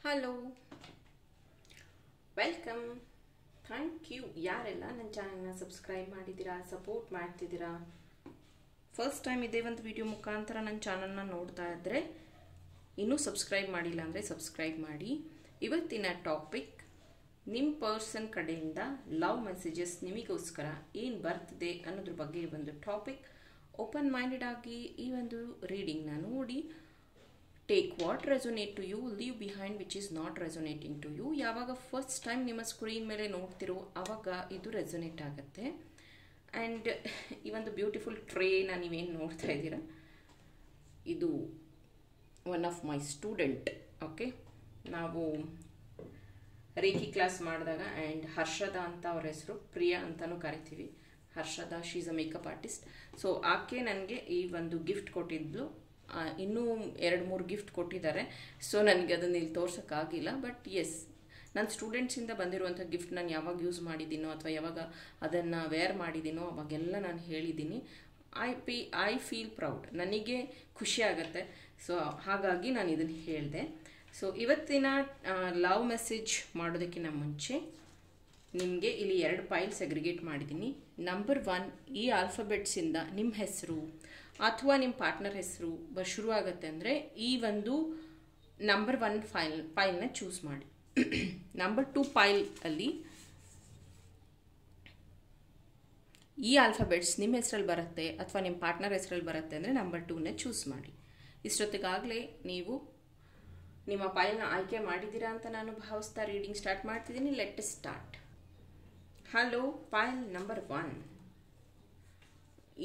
Hello, welcome. Thank you ಯಾರೆಲ್ಲ ನನ್ನ ಚಾನಲ್ನ ಸಬ್ಸ್ಕ್ರೈಬ್ ಮಾಡಿದ್ದೀರಾ, ಸಪೋರ್ಟ್ ಮಾಡ್ತಿದ್ದೀರಾ. ಫಸ್ಟ್ ಟೈಮ್ ಇದೇ ಒಂದು ವಿಡಿಯೋ ಮುಖಾಂತರ ನನ್ನ ಚಾನಲ್ನ ನೋಡ್ತಾ ಇದ್ದರೆ ಇನ್ನೂ ಸಬ್ಸ್ಕ್ರೈಬ್ ಮಾಡಿಲ್ಲ ಅಂದರೆ ಸಬ್ಸ್ಕ್ರೈಬ್ ಮಾಡಿ. ಇವತ್ತಿನ ಟಾಪಿಕ್, ನಿಮ್ಮ ಪರ್ಸನ್ ಕಡೆಯಿಂದ ಲವ್ ಮೆಸೇಜಸ್ ನಿಮಗೋಸ್ಕರ ಏನು ಬರ್ತಿದೆ ಅನ್ನೋದ್ರ ಬಗ್ಗೆ ಒಂದು ಟಾಪಿಕ್. ಓಪನ್ ಮೈಂಡೆಡ್ ಆಗಿ ಈ ಒಂದು ರೀಡಿಂಗ್ನ ನೋಡಿ, take what resonate to you, leave behind which is not resonating to you. ಯಾವಾಗ ಫಸ್ಟ್ ಟೈಮ್ ನಿಮ್ಮ ಸ್ಕ್ರೀನ್ ಮೇಲೆ ನೋಡ್ತಿರೋ ಆವಾಗ ಇದು ರೆಸೊನೇಟ್ ಆಗುತ್ತೆ. ಆ್ಯಂಡ್ ಈ ಒಂದು ಬ್ಯೂಟಿಫುಲ್ ಟ್ರೇನ ನೀವೇನು ನೋಡ್ತಾ ಇದ್ದೀರಾ, ಇದು one of my student. Okay, ನಾವು ರೇಖಿ ಕ್ಲಾಸ್ ಮಾಡಿದಾಗ, ಆ್ಯಂಡ್ ಹರ್ಷದ ಅಂತ ಅವ್ರ ಹೆಸರು, ಪ್ರಿಯಾ ಅಂತಲೂ ಕರಿತೀವಿ. Harshada, she is a makeup artist. So ಆಕೆ ನನಗೆ ಈ ಒಂದು ಗಿಫ್ಟ್ ಕೊಟ್ಟಿದ್ಲು. ಇನ್ನೂ 2-3 ಗಿಫ್ಟ್ ಕೊಟ್ಟಿದ್ದಾರೆ. ಸೊ ನನಗೆ ಅದನ್ನು ಇಲ್ಲಿ ತೋರ್ಸೋಕ್ಕಾಗಿಲ್ಲ. ಬಟ್ ಎಸ್, ನನ್ನ ಸ್ಟೂಡೆಂಟ್ಸಿಂದ ಬಂದಿರುವಂಥ ಗಿಫ್ಟ್ ನಾನು ಯಾವಾಗ ಯೂಸ್ ಮಾಡಿದ್ದೀನೋ ಅಥವಾ ಯಾವಾಗ ಅದನ್ನು ವೇರ್ ಮಾಡಿದ್ದೀನೋ ಅವಾಗೆಲ್ಲ ನಾನು ಹೇಳಿದ್ದೀನಿ. ಐ ಫೀಲ್ ಪ್ರೌಡ್, ನನಗೆ ಖುಷಿ ಆಗುತ್ತೆ. ಸೊ ಹಾಗಾಗಿ ನಾನು ಇದನ್ನು ಹೇಳಿದೆ. ಸೊ ಇವತ್ತಿನ ಲವ್ ಮೆಸೇಜ್ ಮಾಡೋದಕ್ಕಿಂತ ಮುಂಚೆ ನಿಮಗೆ ಇಲ್ಲಿ 2 ಫೈಲ್ ಸೆಗ್ರಿಗೇಟ್ ಮಾಡಿದ್ದೀನಿ. ನಂಬರ್ 1, ಈ ಆಲ್ಫಾಬೆಟ್ಸಿಂದ ನಿಮ್ಮ ಹೆಸರು ಅಥವಾ ನಿಮ್ಮ ಪಾರ್ಟ್ನರ್ ಹೆಸರು ಶುರು ಆಗುತ್ತೆ ಅಂದರೆ ಈ ಒಂದು ನಂಬರ್ 1 ಫೈಲ್ನ ಚೂಸ್ ಮಾಡಿ. ನಂಬರ್ 2 ಫೈಲ್ ಅಲ್ಲಿ ಈ ಆಲ್ಫಾಬೆಟ್ಸ್ ನಿಮ್ಮ ಹೆಸರಲ್ಲಿ ಬರುತ್ತೆ ಅಥವಾ ನಿಮ್ಮ ಪಾರ್ಟ್ನರ್ ಹೆಸರಲ್ಲಿ ಬರುತ್ತೆ ಅಂದರೆ ನಂಬರ್ 2ನ ಚೂಸ್ ಮಾಡಿ. ಇಷ್ಟೊತ್ತಿಗಾಗಲೇ ನೀವು ನಿಮ್ಮ ಫೈಲ್ನ ಆಯ್ಕೆ ಮಾಡಿದ್ದೀರಾ ಅಂತ ನಾನು ಭಾವಿಸ್ತಾ ರೀಡಿಂಗ್ ಸ್ಟಾರ್ಟ್ ಮಾಡ್ತಿದ್ದೀನಿ. Let start. Hello, file number 1.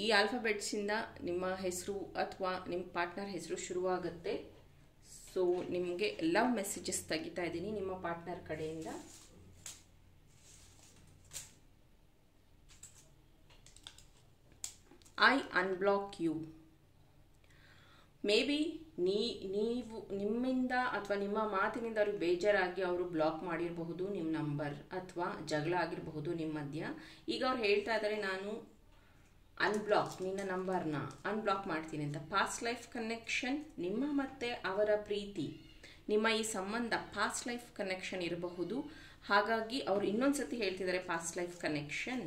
ಈ ಆಲ್ಫಾಬೆಟ್ಸಿಂದ ನಿಮ್ಮ ಹೆಸರು ಅಥವಾ ನಿಮ್ಮ ಪಾರ್ಟ್ನರ್ ಹೆಸರು ಶುರುವಾಗುತ್ತೆ. ಸೊ ನಿಮಗೆ ಲವ್ ಮೆಸೇಜಸ್ ತೆಗಿತಾ ಇದ್ದೀನಿ ನಿಮ್ಮ ಪಾರ್ಟ್ನರ್ ಕಡೆಯಿಂದ. I unblock you. Maybe ನೀವು ನಿಮ್ಮಿಂದ ಅಥವಾ ನಿಮ್ಮ ಮಾತಿನಿಂದ ಅವ್ರಿಗೆ ಬೇಜಾರಾಗಿ ಅವರು ಬ್ಲಾಕ್ ಮಾಡಿರಬಹುದು ನಿಮ್ಮ ನಂಬರ್, ಅಥವಾ ಜಗಳ ಆಗಿರಬಹುದು ನಿಮ್ಮ ಮಧ್ಯ. ಈಗ ಅವ್ರು ಹೇಳ್ತಾ ಇದ್ದಾರೆ, ನಾನು ನಿನ್ನ ನಂಬರ್ನ ಅನ್ಬ್ಲಾಕ್ ಮಾಡ್ತೀನಿ ಅಂತ. ಪಾಸ್ಟ್ ಲೈಫ್ ಕನೆಕ್ಷನ್, ನಿಮ್ಮ ಮತ್ತು ಅವರ ಪ್ರೀತಿ, ನಿಮ್ಮ ಈ ಸಂಬಂಧ ಪಾಸ್ಟ್ ಲೈಫ್ ಕನೆಕ್ಷನ್ ಇರಬಹುದು. ಹಾಗಾಗಿ ಅವರು ಇನ್ನೊಂದು ಸತಿ ಹೇಳ್ತಿದ್ದಾರೆ past life connection.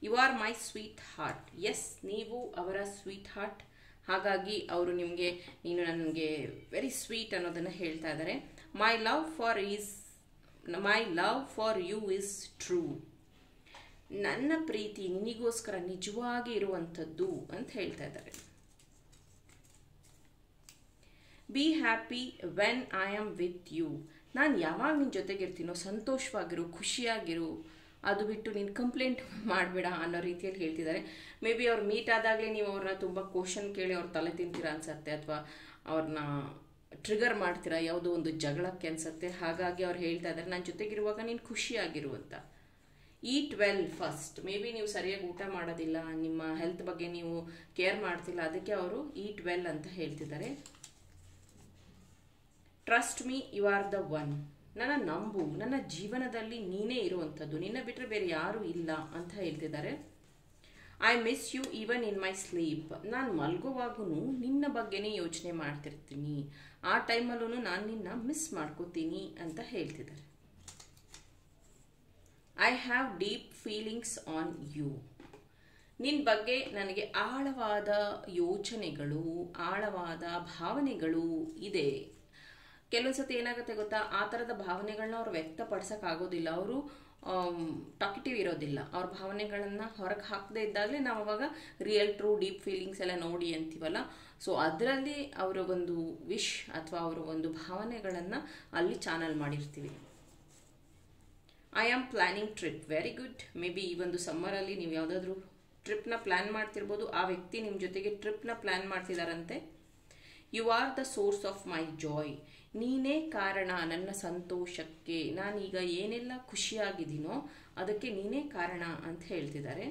You are my sweetheart. Yes, ನೀವು ಅವರ ಸ್ವೀಟ್ ಹಾರ್ಟ್. ಹಾಗಾಗಿ ಅವರು ನಿಮಗೆ, ನೀನು ನನಗೆ ವೆರಿ ಸ್ವೀಟ್ ಅನ್ನೋದನ್ನು ಹೇಳ್ತಾ ಇದ್ದಾರೆ. My love for you is true. ನನ್ನ ಪ್ರೀತಿ ನಿನಗೋಸ್ಕರ ನಿಜವಾಗಿ ಇರುವಂಥದ್ದು ಅಂತ ಹೇಳ್ತಾ ಇದ್ದಾರೆ. Be happy when I am with you. ನಾನು ಯಾವಾಗ ನಿನ್ನ ಜೊತೆಗಿರ್ತೀನೋ ಸಂತೋಷವಾಗಿರು, ಖುಷಿಯಾಗಿರು. ಅದು ಬಿಟ್ಟು ನೀನು ಕಂಪ್ಲೇಂಟ್ ಮಾಡಬೇಡ ಅನ್ನೋ ರೀತಿಯಲ್ಲಿ ಹೇಳ್ತಿದ್ದಾರೆ. ಮೇ ಬಿ ಅವ್ರು ಮೀಟ್ ಆದಾಗಲೇ ನೀವು ಅವ್ರನ್ನ ತುಂಬ ಕ್ವಶನ್ ಕೇಳಿ ಅವ್ರ ತಲೆ ತಿಂತೀರಾ ಅನ್ಸುತ್ತೆ, ಅಥವಾ ಅವ್ರನ್ನ ಟ್ರಿಗರ್ ಮಾಡ್ತೀರಾ ಯಾವುದೋ ಒಂದು ಜಗಳಕ್ಕೆ ಅನ್ಸುತ್ತೆ. ಹಾಗಾಗಿ ಅವ್ರು ಹೇಳ್ತಾ ಇದ್ದಾರೆ, ನನ್ನ ಜೊತೆಗಿರುವಾಗ ನೀನು ಖುಷಿಯಾಗಿರು ಅಂತ. ಈಟ್ ವೆಲ್ ಫಸ್ಟ್. ಮೇ ಬಿ ನೀವು ಸರಿಯಾಗಿ ಊಟ ಮಾಡೋದಿಲ್ಲ, ನಿಮ್ಮ ಹೆಲ್ತ್ ಬಗ್ಗೆ ನೀವು ಕೇರ್ ಮಾಡ್ತಿಲ್ಲ, ಅದಕ್ಕೆ ಅವರು ಈಟ್ ವೆಲ್ ಅಂತ ಹೇಳ್ತಿದ್ದಾರೆ. Trust me, you are the one. ನನ್ನ ನಂಬು, ನನ್ನ ಜೀವನದಲ್ಲಿ ನೀನೇ ಇರುವಂಥದ್ದು, ನಿನ್ನ ಬಿಟ್ಟರೆ ಬೇರೆ ಯಾರೂ ಇಲ್ಲ ಅಂತ ಹೇಳ್ತಿದ್ದಾರೆ. I miss you even in my sleep. ನಾನು ಮಲ್ಗೋವಾಗೂ ನಿನ್ನ ಬಗ್ಗೆನೇ ಯೋಚನೆ ಮಾಡ್ತಿರ್ತೀನಿ, ಆ ಟೈಮಲ್ಲೂ ನಾನು ನಿನ್ನ ಮಿಸ್ ಮಾಡ್ಕೋತೀನಿ ಅಂತ ಹೇಳ್ತಿದ್ದಾರೆ. I have deep feelings on you. ನಿನ್ನ ಬಗ್ಗೆ ನನಗೆ ಆಳವಾದ ಯೋಚನೆಗಳು, ಆಳವಾದ ಭಾವನೆಗಳು ಇದೆ. ಕೆಲವೊಂದು ಸತಿ ಏನಾಗುತ್ತೆ ಗೊತ್ತಾ, ಆ ಥರದ ಭಾವನೆಗಳನ್ನ ಅವ್ರು ವ್ಯಕ್ತಪಡಿಸೋಕ್ಕಾಗೋದಿಲ್ಲ. ಅವರು ಟಾಕಿಟಿವ್ ಇರೋದಿಲ್ಲ. ಅವ್ರ ಭಾವನೆಗಳನ್ನು ಹೊರಗೆ ಹಾಕದೇ ಇದ್ದಾಗಲೇ ನಾವು ಅವಾಗ ರಿಯಲ್ ಟ್ರೂ ಡೀಪ್ ಫೀಲಿಂಗ್ಸ್ ಎಲ್ಲ ನೋಡಿ ಅಂತೀವಲ್ಲ. ಸೊ ಅದರಲ್ಲಿ ಅವರ ಒಂದು ವಿಶ್ ಅಥವಾ ಅವರ ಒಂದು ಭಾವನೆಗಳನ್ನು ಅಲ್ಲಿ ಚಾನಲ್ ಮಾಡಿರ್ತೀವಿ. I am planning trip. Very good. May be ಈ ಒಂದು ಸಮ್ಮರಲ್ಲಿ ನೀವು ಯಾವುದಾದ್ರೂ ಟ್ರಿಪ್ನ ಪ್ಲ್ಯಾನ್ ಮಾಡ್ತಿರ್ಬೋದು. ಆ ವ್ಯಕ್ತಿ ನಿಮ್ಮ ಜೊತೆಗೆ ಟ್ರಿಪ್ನ ಪ್ಲ್ಯಾನ್ ಮಾಡ್ತಿದ್ದಾರಂತೆ. You are the source of my joy. ನೀನೇ ಕಾರಣ ನನ್ನ ಸಂತೋಷಕ್ಕೆ. ನಾನೀಗ ಏನೆಲ್ಲ ಖುಷಿಯಾಗಿದ್ದೀನೋ ಅದಕ್ಕೆ ನೀನೇ ಕಾರಣ ಅಂತ ಹೇಳ್ತಿದ್ದಾರೆ.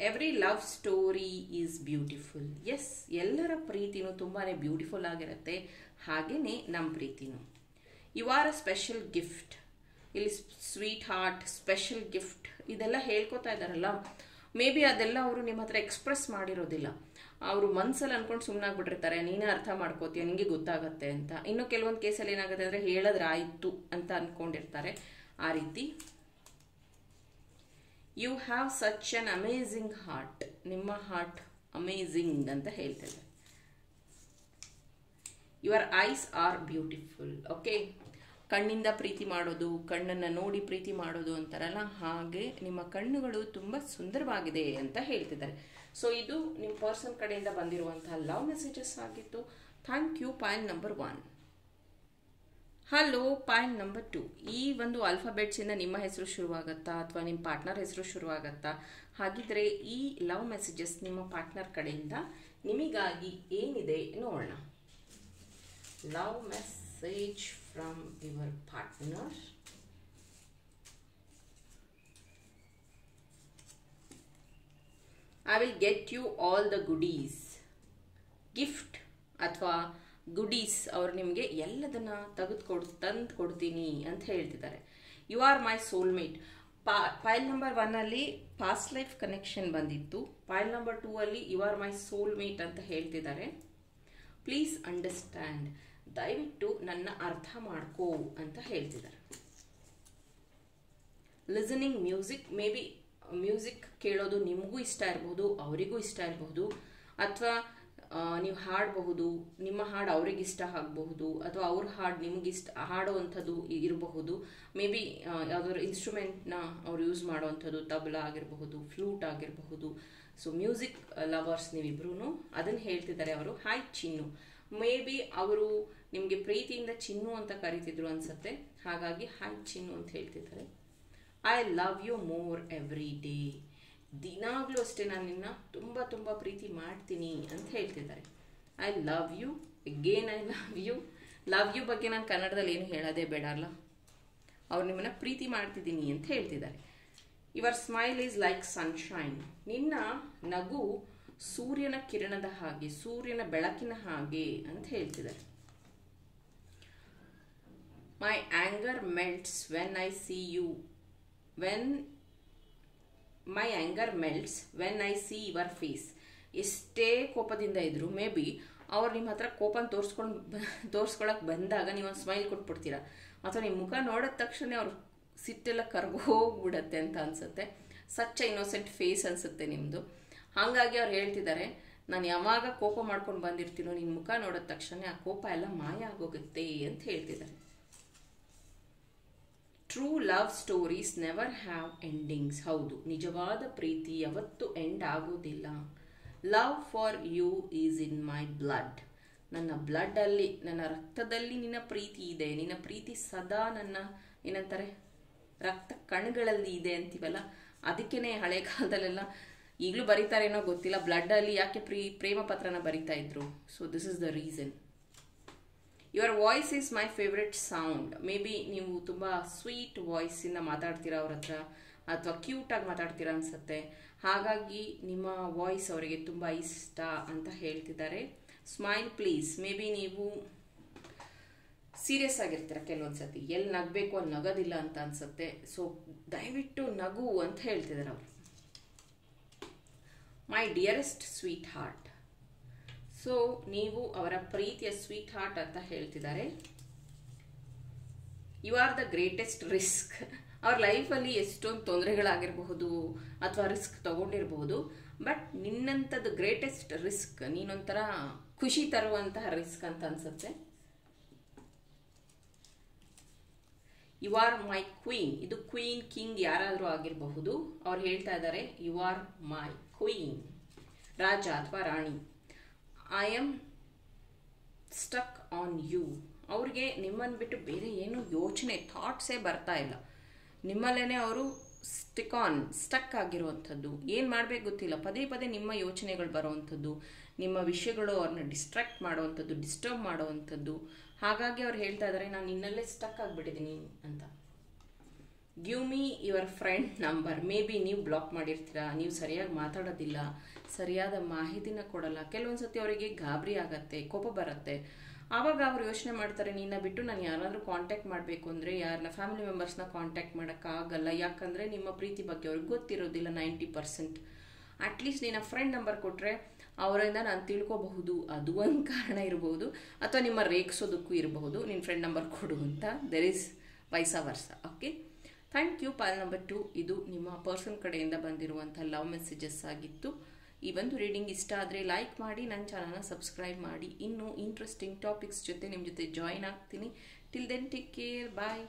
Every love story is beautiful. Yes, ಎಲ್ಲರ ಪ್ರೀತಿನೂ ತುಂಬಾ ಬ್ಯೂಟಿಫುಲ್ ಆಗಿರುತ್ತೆ, ಹಾಗೆಯೇ ನಮ್ಮ ಪ್ರೀತಿನೂ. You are a special gift. ಇಲ್ಲಿ ಸ್ವೀಟ್ ಹಾರ್ಟ್, ಸ್ಪೆಷಲ್ ಗಿಫ್ಟ್ ಇದೆಲ್ಲ ಹೇಳ್ಕೊತಾ ಇದ್ದಾರಲ್ಲ, ಮೇ ಬಿ ಅದೆಲ್ಲ ಅವರು ನಿಮ್ಮ ಹತ್ರ ಎಕ್ಸ್ಪ್ರೆಸ್ ಮಾಡಿರೋದಿಲ್ಲ. ಅವರು ಮನಸ್ಸಲ್ಲಿ ಅನ್ಕೊಂಡು ಸುಮ್ಮನಾಗ್ಬಿಟ್ಟಿರ್ತಾರೆ, ನೀನೇ ಅರ್ಥ ಮಾಡ್ಕೋತೀಯ, ನಿಂಗೆ ಗೊತ್ತಾಗತ್ತೆ ಅಂತ. ಇನ್ನು ಕೆಲವೊಂದು ಕೇಸಲ್ಲಿ ಏನಾಗುತ್ತೆ ಅಂದರೆ ಹೇಳಿದ್ರೆ ಆಯಿತು ಅಂತ ಅಂದ್ಕೊಂಡಿರ್ತಾರೆ. ಆ ರೀತಿ you have such an amazing heart, ನಿಮ್ಮ ಹಾರ್ಟ್ ಅಮೇಝಿಂಗ್ ಅಂತ ಹೇಳ್ತೇವೆ. Your eyes are beautiful. Okay, ಕಣ್ಣಿಂದ ಪ್ರೀತಿ ಮಾಡೋದು, ಕಣ್ಣನ್ನು ನೋಡಿ ಪ್ರೀತಿ ಮಾಡೋದು ಅಂತಾರಲ್ಲ, ಹಾಗೆ ನಿಮ್ಮ ಕಣ್ಣುಗಳು ತುಂಬ ಸುಂದರವಾಗಿದೆ ಅಂತ ಹೇಳ್ತಿದ್ದಾರೆ. ಸೊ ಇದು ನಿಮ್ಮ ಪರ್ಸನ್ ಕಡೆಯಿಂದ ಬಂದಿರುವಂತಹ ಲವ್ ಮೆಸೇಜಸ್ ಆಗಿತ್ತು. Thank you. Point number 1. Hello, point number 2. ಈ ಒಂದು ಆಲ್ಫಾಬೆಟ್ಸಿಂದ ನಿಮ್ಮ ಹೆಸರು ಶುರುವಾಗತ್ತಾ ಅಥವಾ ನಿಮ್ಮ ಪಾರ್ಟ್ನರ್ ಹೆಸರು ಶುರುವಾಗತ್ತಾ? ಹಾಗಿದ್ರೆ ಈ ಲವ್ ಮೆಸೇಜಸ್ ನಿಮ್ಮ ಪಾರ್ಟ್ನರ್ ಕಡೆಯಿಂದ ನಿಮಗಾಗಿ ಏನಿದೆ ನೋಡೋಣ. Love message from your partner. I will get you all the goodies. Gift ಅಥವಾ ಗುಡೀಸ್, ಅವರು ನಿಮಗೆ ಎಲ್ಲದನ್ನ ತಂದು ಕೊಡ್ತೀನಿ ಅಂತ ಹೇಳ್ತಿದ್ದಾರೆ. You are my soulmate. File number 1 ಅಲ್ಲಿ ಪಾಸ್ಟ್ ಲೈಫ್ ಕನೆಕ್ಷನ್ ಬಂದಿತ್ತು. ಫೈಲ್ ನಂಬರ್ 2 ಅಲ್ಲಿ ಯು ಆರ್ ಮೈ ಸೋಲ್ಮೇಟ್ ಅಂತ ಹೇಳ್ತಿದ್ದಾರೆ. ಪ್ಲೀಸ್ ಅಂಡರ್ಸ್ಟ್ಯಾಂಡ್, ದಯವಿಟ್ಟು ನನ್ನ ಅರ್ಥ ಮಾಡ್ಕೋ ಅಂತ ಹೇಳ್ತಿದ್ದಾರೆ. Listening music, may be music ಕೇಳೋದು ನಿಮಗೂ ಇಷ್ಟ ಇರಬಹುದು, ಅವರಿಗೂ ಇಷ್ಟ ಇರಬಹುದು, ಅಥವಾ ನೀವು ಹಾಡಬಹುದು, ನಿಮ್ಮ ಹಾಡು ಅವ್ರಿಗೆ ಇಷ್ಟ ಆಗಬಹುದು, ಅಥವಾ ಅವ್ರ ಹಾಡು ನಿಮಗಿಷ್ಟ ಹಾಡುವಂಥದ್ದು ಇರಬಹುದು. ಮೇ ಬಿ ಯಾವುದಾದ್ರು ಇನ್ಸ್ಟ್ರೂಮೆಂಟ್ನ ಅವ್ರು ಯೂಸ್ ಮಾಡುವಂಥದ್ದು, ತಬಲಾ ಆಗಿರಬಹುದು, ಫ್ಲೂಟ್ ಆಗಿರಬಹುದು. ಸೊ ಮ್ಯೂಸಿಕ್ ಲವರ್ಸ್ ನೀವಿಬ್ರು ಅದನ್ನು ಹೇಳ್ತಿದ್ದಾರೆ ಅವರು. Hi Chinnu. ಮೇ ಬಿ ಅವರು ನಿಮಗೆ ಪ್ರೀತಿಯಿಂದ ಚಿನ್ನು ಅಂತ ಕರೀತಿದ್ರು ಅನ್ಸುತ್ತೆ, ಹಾಗಾಗಿ ಹಾಯ್ ಚಿನ್ನು ಅಂತ ಹೇಳ್ತಿದ್ದಾರೆ. I love you more every day. ದಿನಾಗ್ಲೂ ಅಷ್ಟೇ ನಾನು ನಿನ್ನ ತುಂಬ ತುಂಬ ಪ್ರೀತಿ ಮಾಡ್ತೀನಿ ಅಂತ ಹೇಳ್ತಿದ್ದಾರೆ. I love you again. I love you. Love you ಬಗ್ಗೆ ನಾನು ಕನ್ನಡದಲ್ಲಿ ಏನು ಹೇಳೋದೇ ಬೇಡ ಅಲ್ಲ, ಅವ್ರು ನಿಮ್ಮನ್ನ ಪ್ರೀತಿ ಮಾಡ್ತಿದ್ದೀನಿ ಅಂತ ಹೇಳ್ತಿದ್ದಾರೆ. Your smile is like sunshine. ನಿನ್ನ ನಗು ಸೂರ್ಯನ ಕಿರಣದ ಹಾಗೆ, ಸೂರ್ಯನ ಬೆಳಕಿನ ಹಾಗೆ ಅಂತ ಹೇಳ್ತಿದ್ದಾರೆ. My anger melts when I see you. My anger melts when I see your face. ಎಷ್ಟೇ ಕೋಪದಿಂದ ಇದ್ರು ಮೇ ಬಿ ಅವ್ರು ನಿಮ್ಮ ಹತ್ರ ಕೋಪನ ತೋರಿಸ್ಕೊಳಕ್ಕೆ ಬಂದಾಗ ನೀವು ಒಂದು ಸ್ಮೈಲ್ ಕೊಟ್ಬಿಡ್ತೀರಾ, ಅಥವಾ ನಿಮ್ಮ ಮುಖ ನೋಡಿದ ತಕ್ಷಣ ಅವ್ರ ಸಿಟ್ಟೆಲ್ಲ ಕರ್ಗೋಗ್ಬಿಡತ್ತೆ ಅಂತ ಅನ್ಸುತ್ತೆ. ಸಚ್ಚ ಇನ್ನೋಸೆಂಟ್ ಫೇಸ್ ಅನ್ಸುತ್ತೆ ನಿಮ್ಮದು. ಹಾಗಾಗಿ ಅವ್ರು ಹೇಳ್ತಿದ್ದಾರೆ, ನಾನು ಯಾವಾಗ ಕೋಪ ಮಾಡ್ಕೊಂಡು ಬಂದಿರ್ತೀನೋ ನಿನ್ನ ಮುಖ ನೋಡಿದ ತಕ್ಷಣ ಆ ಕೋಪ ಎಲ್ಲ ಮಾಯ ಆಗೋಗುತ್ತೆ ಅಂತ ಹೇಳ್ತಿದ್ದಾರೆ. True love stories never have endings. ಹೌದು, ನಿಜವಾದ ಪ್ರೀತಿ ಯಾವತ್ತೂ ಎಂಡ್ ಆಗೋದಿಲ್ಲ. Love for you is in my blood. ನನ್ನ ಬ್ಲಡ್ ಅಲ್ಲಿ, ನನ್ನ ರಕ್ತದಲ್ಲಿ ನಿನ್ನ ಪ್ರೀತಿ ಇದೆ. ನಿನ್ನ ಪ್ರೀತಿ ಸದಾ ನನ್ನ ಏನಂತಾರೆ ರಕ್ತ ಕಣಗಳಲ್ಲಿ ಇದೆ ಅಂತೀವಲ್ಲ, ಅದಕ್ಕೇನೆ ಹಳೆ ಕಾಲದಲ್ಲೆಲ್ಲ ಈಗಲೂ ಬರೀತಾರೇನೋ ಗೊತ್ತಿಲ್ಲ, ಬ್ಲಡ್ ಅಲ್ಲಿ ಯಾಕೆ ಪ್ರೇಮ ಪತ್ರನ ಬರಿತಾ ಇದ್ರು. So this is the reason. Your voice is my favourite sound. May be ನೀವು ತುಂಬ ಸ್ವೀಟ್ ವಾಯ್ಸಿಂದ ಮಾತಾಡ್ತೀರಾ ಅವ್ರ ಹತ್ರ, ಅಥವಾ ಕ್ಯೂಟಾಗಿ ಮಾತಾಡ್ತೀರಾ ಅನ್ಸುತ್ತೆ, ಹಾಗಾಗಿ ನಿಮ್ಮ ವಾಯ್ಸ್ ಅವರಿಗೆ ತುಂಬ ಇಷ್ಟ ಅಂತ ಹೇಳ್ತಿದ್ದಾರೆ. Smile please. ಮೇ ಬಿ ನೀವು ಸೀರಿಯಸ್ ಆಗಿರ್ತೀರ ಕೆಲವೊಂದ್ಸತಿ, ಎಲ್ಲಿ ನಗಬೇಕು ಅಲ್ಲಿ ನಗೋದಿಲ್ಲ ಅಂತ ಅನ್ಸುತ್ತೆ. ಸೊ ದಯವಿಟ್ಟು ನಗು ಅಂತ ಹೇಳ್ತಿದ್ದಾರೆ ಅವರು. My dearest sweetheart. So ನೀವು ಅವರ ಪ್ರೀತಿಯ ಸ್ವೀಟ್ ಹಾರ್ಟ್ ಅಂತ ಹೇಳ್ತಿದ್ದಾರೆ. You are the greatest risk. ಅವ್ರ ಲೈಫಲ್ಲಿ ಎಷ್ಟೊಂದು ತೊಂದರೆಗಳಾಗಿರಬಹುದು ಅಥವಾ ರಿಸ್ಕ್ ತಗೊಂಡಿರಬಹುದು, ಬಟ್ ನಿನ್ನಂಥದ್ದು ಗ್ರೇಟೆಸ್ಟ್ ರಿಸ್ಕ್, ನೀನೊಂಥರ ಖುಷಿ ತರುವಂತಹ ರಿಸ್ಕ್ ಅಂತ ಅನ್ಸುತ್ತೆ. You are my queen. ಇದು ಕ್ವೀನ್ ಕಿಂಗ್ ಯಾರಾದರೂ ಆಗಿರಬಹುದು. ಅವ್ರು ಹೇಳ್ತಾ ಇದ್ದಾರೆ ಯು ಆರ್ ಮೈ ಕ್ವೀನ್, ರಾಜ ಅಥವಾ ರಾಣಿ. I am stuck on you. ಅವ್ರಿಗೆ ನಿಮ್ಮನ್ನು ಬಿಟ್ಟು ಬೇರೆ ಏನು ಯೋಚನೆ ಥಾಟ್ಸೇ ಬರ್ತಾ ಇಲ್ಲ. ನಿಮ್ಮಲ್ಲೇ ಅವರು ಸ್ಟಕ್ ಆಗಿರುವಂಥದ್ದು, ಏನು ಮಾಡಬೇಕು ಗೊತ್ತಿಲ್ಲ, ಪದೇ ಪದೇ ನಿಮ್ಮ ಯೋಚನೆಗಳು ಬರುವಂಥದ್ದು, ನಿಮ್ಮ ವಿಷಯಗಳು ಅವ್ರನ್ನ ಡಿಸ್ಟ್ರಾಕ್ಟ್ ಮಾಡುವಂಥದ್ದು, ಡಿಸ್ಟರ್ಬ್ ಮಾಡುವಂಥದ್ದು. ಹಾಗಾಗಿ ಅವ್ರು ಹೇಳ್ತಾ ಇದ್ದಾರೆ ನಾನು ನಿನ್ನಲ್ಲೇ ಸ್ಟಕ್ ಆಗಿಬಿಟ್ಟಿದ್ದೀನಿ ಅಂತ. Give me your friend number. May be ನೀವು ಬ್ಲಾಕ್ ಮಾಡಿರ್ತೀರಾ, ನೀವು ಸರಿಯಾಗಿ ಮಾತಾಡೋದಿಲ್ಲ, ಸರಿಯಾದ ಮಾಹಿತಿನ ಕೊಡಲ್ಲ. ಕೆಲವೊಂದು ಸತಿ ಅವರಿಗೆ ಗಾಬರಿ ಆಗತ್ತೆ, ಕೋಪ ಬರುತ್ತೆ. ಆವಾಗ ಅವ್ರು ಯೋಚನೆ ಮಾಡ್ತಾರೆ, ನಿನ್ನ ಬಿಟ್ಟು ನಾನು ಯಾರಾದರೂ ಕಾಂಟ್ಯಾಕ್ಟ್ ಮಾಡಬೇಕು ಅಂದರೆ ಯಾರನ್ನ ಫ್ಯಾಮಿಲಿ ಮೆಂಬರ್ಸ್ನ ಕಾಂಟ್ಯಾಕ್ಟ್ ಮಾಡೋಕ್ಕಾಗಲ್ಲ. ಯಾಕಂದರೆ ನಿಮ್ಮ ಪ್ರೀತಿ ಬಗ್ಗೆ ಅವ್ರಿಗೆ ಗೊತ್ತಿರೋದಿಲ್ಲ 90%. ಅಟ್ಲೀಸ್ಟ್ ನಿನ್ನ ಫ್ರೆಂಡ್ ನಂಬರ್ ಕೊಟ್ಟರೆ ಅವರಿಂದ ನಾನು ತಿಳ್ಕೋಬಹುದು, ಅದು ಒಂದು ಕಾರಣ ಇರಬಹುದು. ಅಥವಾ ನಿಮ್ಮ ರೇಗಿಸೋದಕ್ಕೂ ಇರಬಹುದು, ನಿನ್ನ ಫ್ರೆಂಡ್ ನಂಬರ್ ಕೊಡು ಅಂತ. There is vice versa. Okay, thank you. ಪಾಲ್ ನಂಬರ್ 2 ಇದು ನಿಮ್ಮ ಪರ್ಸನ್ ಕಡೆಯಿಂದ ಬಂದಿರುವಂಥ ಲವ್ ಮೆಸೇಜಸ್ ಆಗಿತ್ತು. ಈ ಒಂದು ರೀಡಿಂಗ್ ಇಷ್ಟ ಆದರೆ ಲೈಕ್ ಮಾಡಿ, ನನ್ನ ಚಾನಲ್ನ ಸಬ್ಸ್ಕ್ರೈಬ್ ಮಾಡಿ. ಇನ್ನೂ ಇಂಟ್ರೆಸ್ಟಿಂಗ್ ಟಾಪಿಕ್ಸ್ ಜೊತೆ ನಿಮ್ಮ ಜೊತೆ ಜಾಯಿನ್ ಆಗ್ತೀನಿ. ಟಿಲ್ ದೆನ್ ಟೇಕ್ ಕೇರ್, ಬಾಯ್.